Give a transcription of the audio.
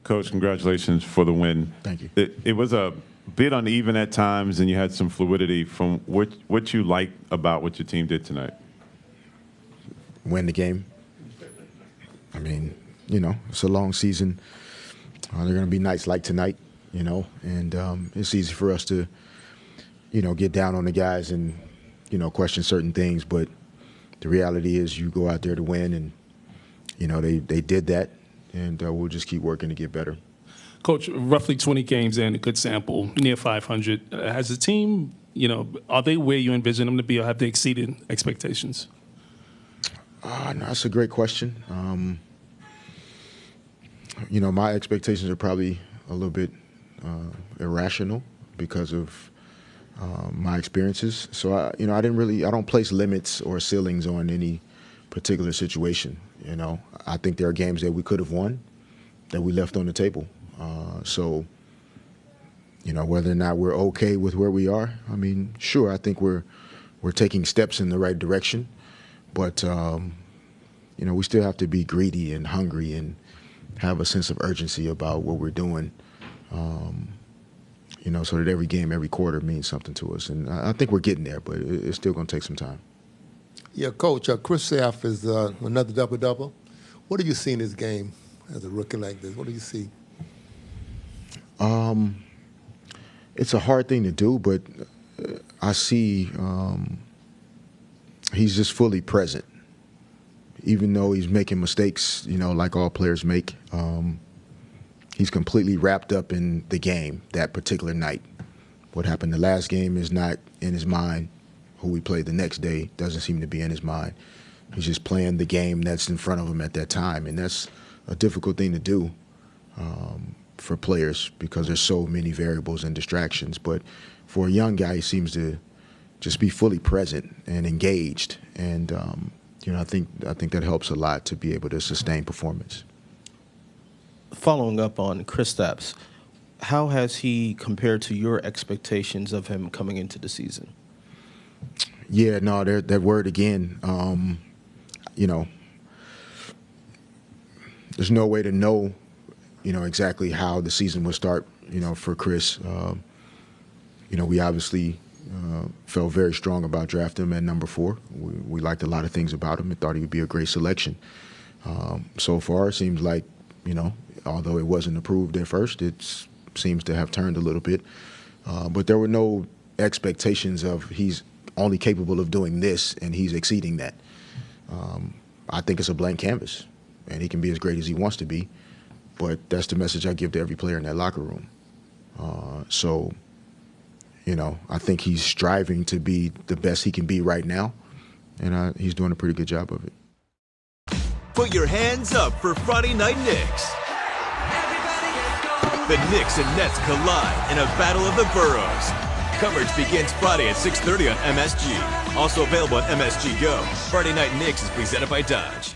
Coach, congratulations for the win. Thank you. It was a bit uneven at times, and you had some fluidity. From what you like about what your team did tonight? Win the game. I mean, it's a long season. There are going to be nights like tonight, and it's easy for us to, get down on the guys and, question certain things. But the reality is you go out there to win, and, they did that, and we'll just keep working to get better. Coach, roughly 20 games in, a good sample, near 500. Has the team, are they where you envision them to be, or have they exceeded expectations? No, that's a great question. My expectations are probably a little bit irrational because of my experiences. So I don't place limits or ceilings on any particular situation. I think there are games that we could have won that we left on the table. So whether or not we're okay with where we are, I mean, sure, I think we're taking steps in the right direction, but we still have to be greedy and hungry and have a sense of urgency about what we're doing, so that every game, every quarter means something to us. And I think we're getting there, but it's still going to take some time. Yeah, Coach, Chris Saff is another double-double. What do you see in this game as a rookie like this? What do you see? It's a hard thing to do, but I see he's just fully present. Even though he's making mistakes, like all players make, he's completely wrapped up in the game that particular night. What happened the last game is not in his mind. Who we played the next day doesn't seem to be in his mind. He's just playing the game that's in front of him at that time, and that's a difficult thing to do for players because there's so many variables and distractions. But for a young guy, he seems to just be fully present and engaged, and I think that helps a lot to be able to sustain performance. Following up on Kristaps, how has he compared to your expectations of him coming into the season? Yeah, no, that word again, there's no way to know, exactly how the season will start, for Chris. We obviously felt very strong about drafting him at number 4. We liked a lot of things about him and thought he would be a great selection. So far, it seems like, although it wasn't approved at first, it seems to have turned a little bit. But there were no expectations of he's only capable of doing this and he's exceeding that. I think it's a blank canvas, and he can be as great as he wants to be, but that's the message I give to every player in that locker room. I think he's striving to be the best he can be right now, and he's doing a pretty good job of it. Put your hands up for Friday Night Knicks. The Knicks and Nets collide in a battle of the boroughs. Coverage begins Friday at 6:30 on MSG. Also available on MSG Go. Friday Night Knicks is presented by Dodge.